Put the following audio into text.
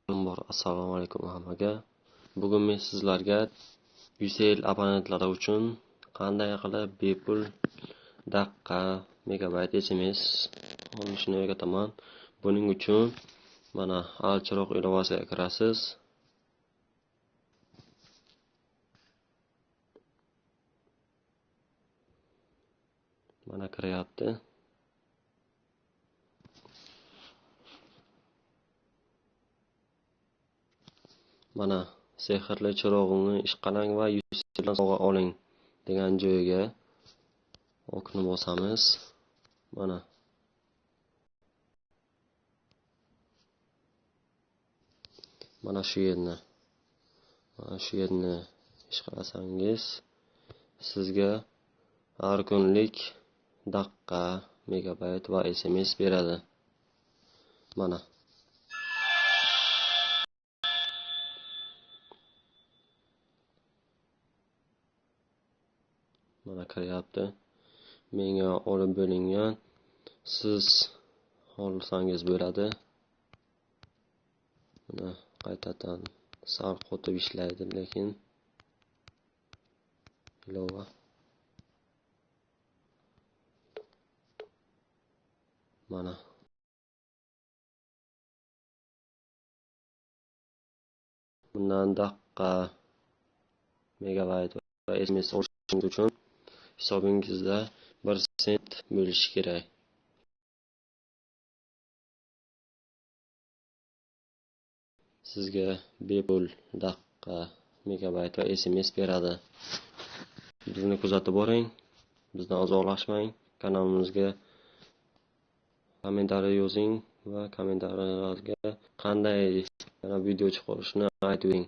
Assalomu alaykum hammaga. Bugun men sizlarga Ucell abonentlari uchun qanday qilib bepul daqiqa, megabayt SMS olishni o'rgataman. Buning uchun mana Alchiroq ilovasiga kirasiz. Mana kiryapti. Mana sehrli chirog'ini ishqalang va Ucelldan sovg'a oling degan joyga okni bosamiz. Mana shu yerni ishqalasangiz sizga har kunlik daqiqa, megabayt va SMS beradi. Mana kiryapti. Menga olib bo'lingan. Siz olsangiz bo'ladi. Mana qaytadan sal qotib ishlaydi, lekin ilova. Mana bundan daqiqa, megabayt va SMS olishingiz uchun hisobingizda 1 sent bo'lishi kerak. Sizga bepul daqiqa, megabayt va SMS beradi. Bizni kuzatib boring, bizdan uzoqlashmang. Kanalimizga kommentariy yozing va kommentariyalarga qanday video chiqarishni aytib bering.